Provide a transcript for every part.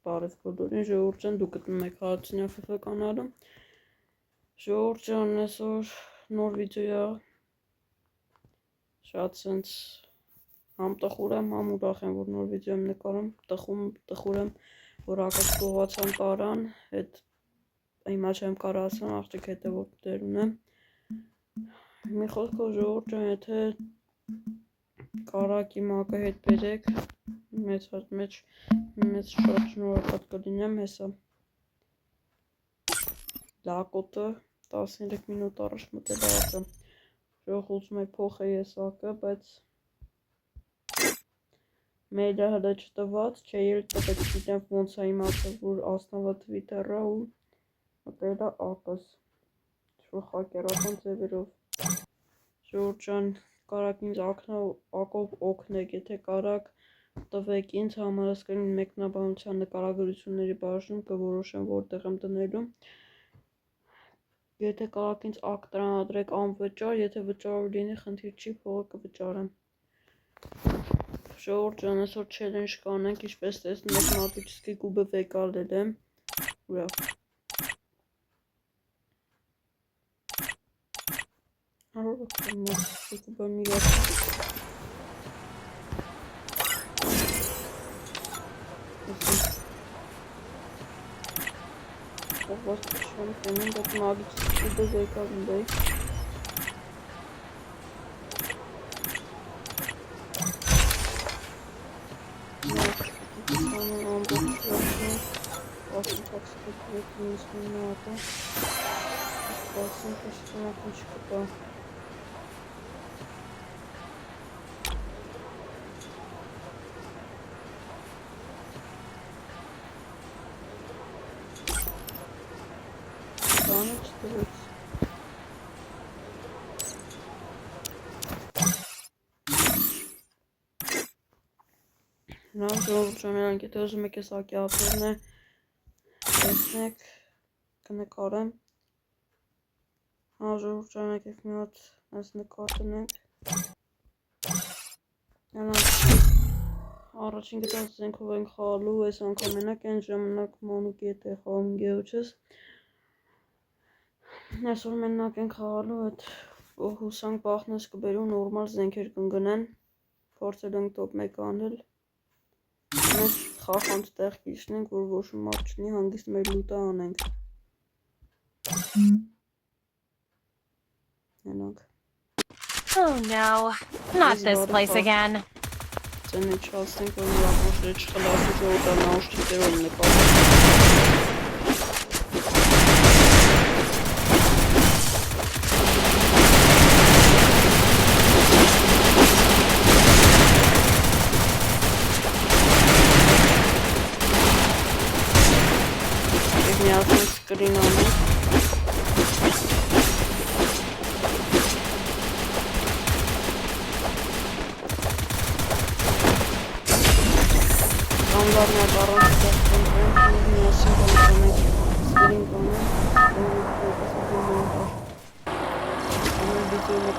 Բարև բոլորին, ժողովուրդ ջան, դուք գտնում եք Հարությունյա FF կանալում։ Ժողովուրդ ջան, այսօր նոր վիդեո է։ Շատ սենց համ տխուր եմ, համ ուրախ եմ, որ նոր վիդեո եմ նկարում։ Տխուր եմ, որ հակած գողացան տարան, հետ հիմա չեմ կարող ասեմ, աղջիկ հետևող դեր ունեմ։ Մի խոսքով ժողովուրդ ջան, եթե կարակի մակը հետ բերեք, մեծ շատ շնորհակալ կլինեմ, հեսա լակոտը 13 մինուտ առաջ մտել աղջը, ժող ուզում է փոխե եսակը, բայց մեյլը հլը չտված, չէ երդ տվեց, գիտեմ ոնց է իմացել, որ ասնավա թվիտերա ու մտելա ակս, շոր խակերական ձևերով, ժողովուրդ ջան, կարաք ինձ ակով օգնեք, եթե կարաք տվեք ինձ համարասկրին մեկնաբանության նկարագրությունների բաժնում կորոշեմ որտեղ եմ դնելու, եթե կարաք ինձ ակ տրամադրեք անվճար, եթե վճարով լինի խնդիր չի, փողը կվճարեմ։ Ժողովուրդ ջան, այսօր չելենջ կանենք, ինչպես տեսնում եք մատուցքի կուբը վեկալել եմ, ուրա կուբը միգաց Ողված պշան կենում, բայց մագիցի կուբը վեկալել է Լավ ժողովուրդ ջան, նրանք եթե ուզում եք ես ակի ապերն է տեսնեք կնկարեմ ժողովուրդ ջան եկեք մի հատ այս նկար տնենք առաջին գտած զենքով ենք խաղալու այս անգամ մենակ այն ժամանակ մանուկի հետ է խաղում գեոչս այսօր մենակ ենք խաղալու այդ հուսանք բախնես կբերու նորմալ զենքեր կընգնեն փորձել ենք տոպ 1 անել Մենք խախանդ տեղ կիշնենք, որ ոչ մարդ չնի հանգիստ մեր լուտը անենք Oh no, not this place again. Ձենը չասենք, որ նրախոշները չխլասի ժողոտան նաուշտիկերով նկարում Screen on it.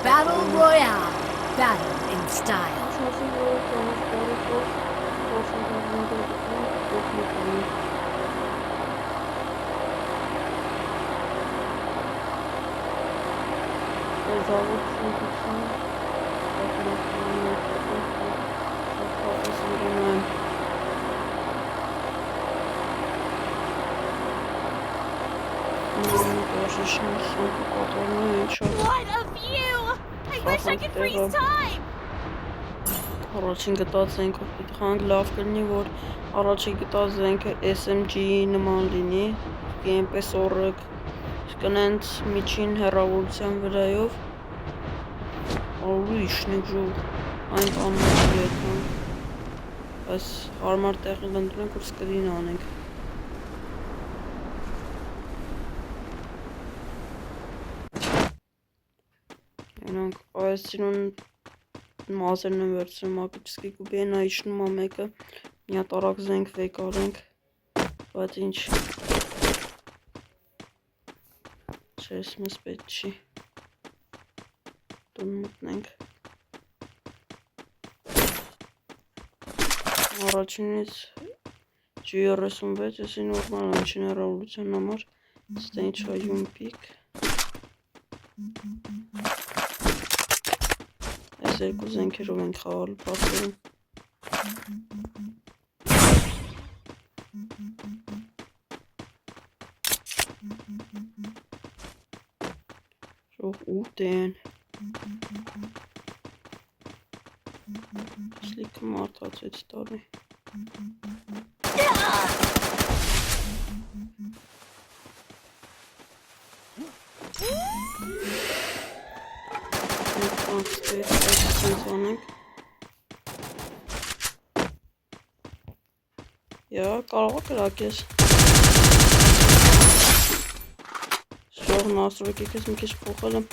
Battle Royale. Battle in style. What a view! I wish I could freeze time! Առաջին գտած զենքով պիտի խանք լավ կլինի, որ առաջին գտած զենքը SMG-ի նման լինի, այնպես օրըք կնենց միջին հեռավորության վրայով իշնեք ժող, այն կանոնի եթանք, այս հարմար տեղի լնդրենք, որ սկրին անենք Այնանք այսինուն մազերն են վերցրում մագիչսկի կուբի են այշնում ամեկը մի հատ արագ զենք վեկարենք բայց ինչ չես մեզ պետք չի տուն մտնենք առաջինից G36, եսի նորմալ եմ չներավորության համար, ստե ինչա յումպիկ, ես երկու զենքերով ենք խաղալու պասերում, ժող 8 են, Սլիքը մարդացեց տարի, կարող է կրակես, ժող նասրոյք ես մի քիչ փոխել եմ,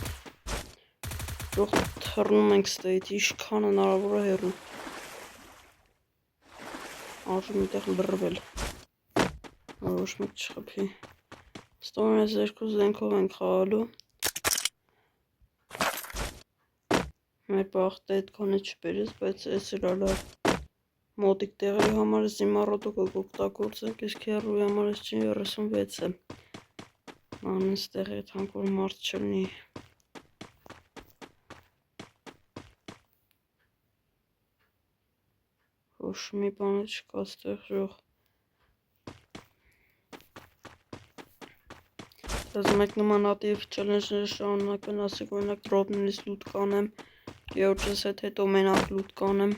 ժող թռնում ենք ստեյթ, իշքան հնարավոր է հեռու, արժում միտեղ լրվել, որ ոչ մեկ չխփի, ստում ես երկու զենքով ենք խաղալու, մեր բախտը այդքան է չբերես, բայց ես էլ լավ մոտիկ տեղերի համար զիմառոտը կօգտագործենք, իսկ հեռուի համար ես G36 է, մանես տեղի թանք որ մարդ չլնի, ոչ մի բանը չկա ստեղ ժող, ես մեկ նմանատիվ չելենջներ շարունակեն, ասեք օրինակ դրոպներից լուտ կանեմ, Գեորջս հետո մենակ լուտ կանեմ,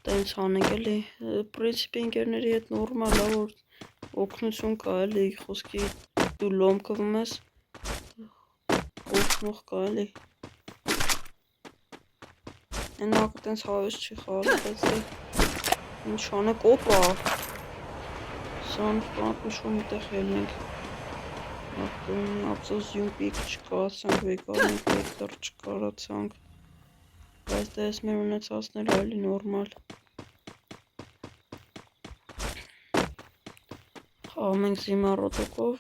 տենց հանենք էլի, պրինցիպի ինկերների հետ նորմալ է, որ օգնություն կա էլի, խոսքի դու լոմկվում ես, օգնող կա էլի, են ակը տենց հավես չի խաղալի, բայց ինչ հանեք, օպա, սանուվ կանապուշում միտեղ ելնենք, ապսոս յումպիկ չկա, ասանք վեկարենք, վեկտար չկարացանք, բայց դա ես մեր ունեցածներ այլի նորմալ, խաղում ենք զիմառոտոկով,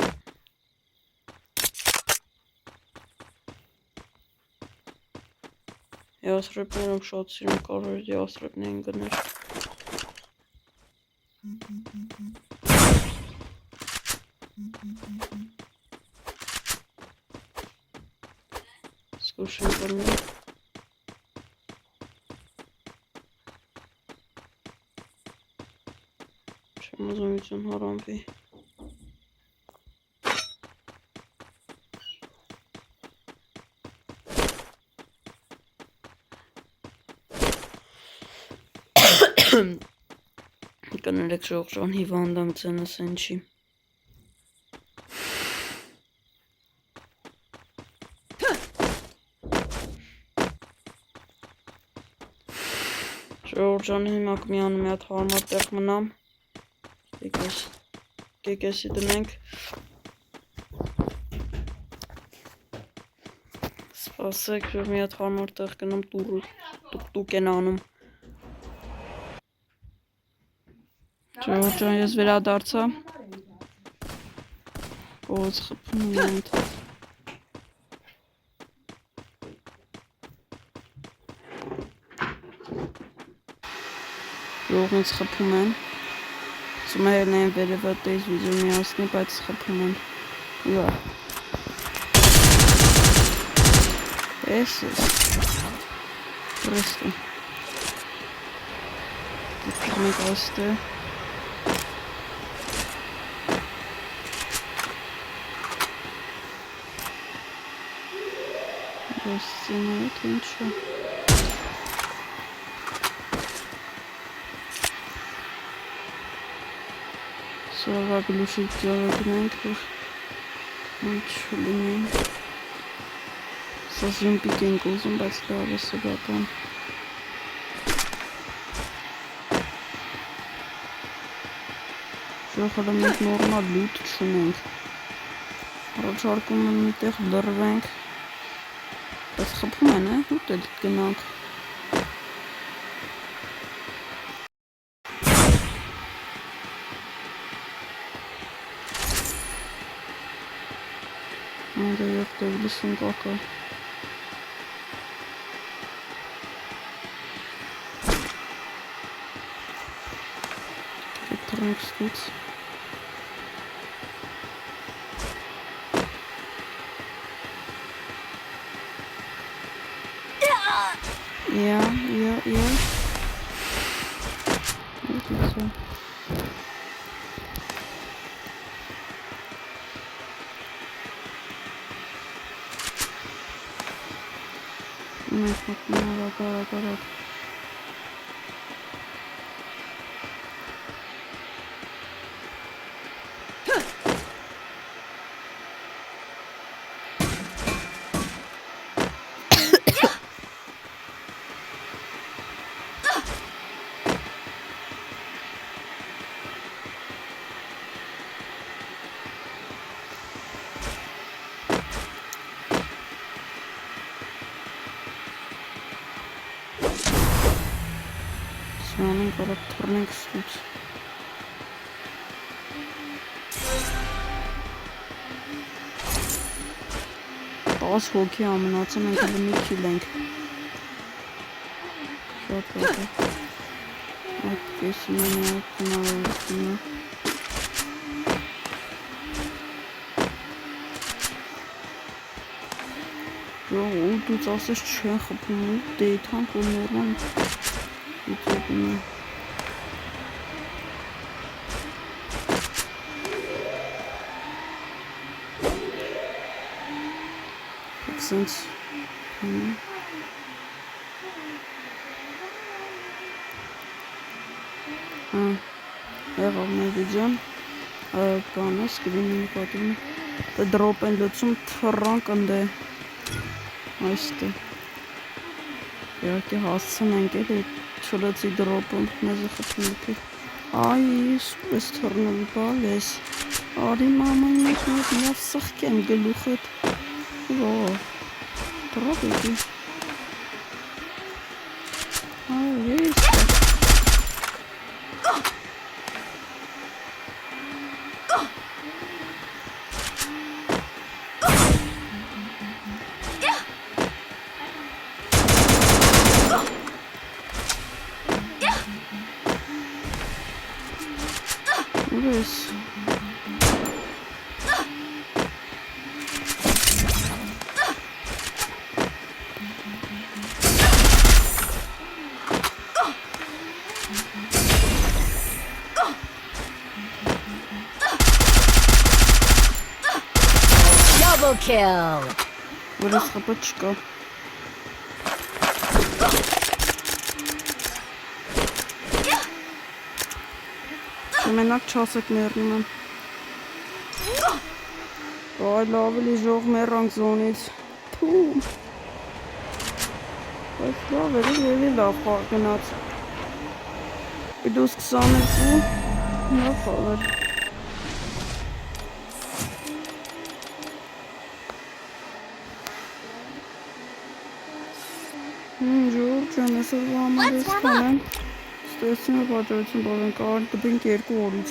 յասրեպներում շատ սիրում կարոր յասրեպներին գներ, սկուշն կրնում, չեմ ուզում իցուն հարամվի, կներեք ժող ժան հիվանդամ ծենս են չի, ժողջանը հիմա կմիանում մի հատ հարմար տեղ մնամ, կեկեսի դնենք, սպասեք, ժող մի հատ հարմար տեղ կնամ տուկ են անում, ժողջան ես վերադարձա, ոց խպում եմ ընթաց, ժող ինձ խպում են, Սումերն են վերևը տեզ վիդեո միասնի, բայց խպում են, ուա, ես պրեստը, դիպիղ մեկ աստը, ես ծինարդ ինչը, Սովա գլուշի ձյարը գնենք, որ ինչ լինենք, սաս յումպիկ ենք ուզում, բայց լավ է սովական, ժողը մենք նորմալ լուտ չունենք, առաջարկում եմ միտեղ լրվենք, բայց խպում են, լուտ էլ գնանք, Անդը երկտև լսում կակա, թռնենք ստից։ Yeah. Եկեցա։ Մենք մոտ արագ։ Սրանին կարապ թռնենք ստից։ Տաս հոգի ամնացը մենք լմի քիլ ենք։ Շատ հոգի։ Այդ կեսին են այդ տնավորությունը։ Ժող ու դուց ասես չեն խպում ու դեյթանք ու նորման իծետում է։ Սենց եղավ մեր վիդեոն բանը սկրինի նկատում է դրոպ են լծում թռանք ընդե այստե իհարկե հասցնենք էլի չլծի դրոպում մեզ է խփում եկել այ ես թռնելու բալես արի մաման մեկ միավ սխկեմ գլուխդ Drop it. Yes. Double kill. Вырос хапочка. Մենակ չասեք ներնում եմ Այ լավ էլի ժող մեռանք զոնից Բայց լավ էլի լավ գնաց Իդուս 22 լավ խաղեր Ժող ջան այսօր համար ես կանեմ Ստեսին ու պատրություն բոլեն կարան տպինք 2 օրից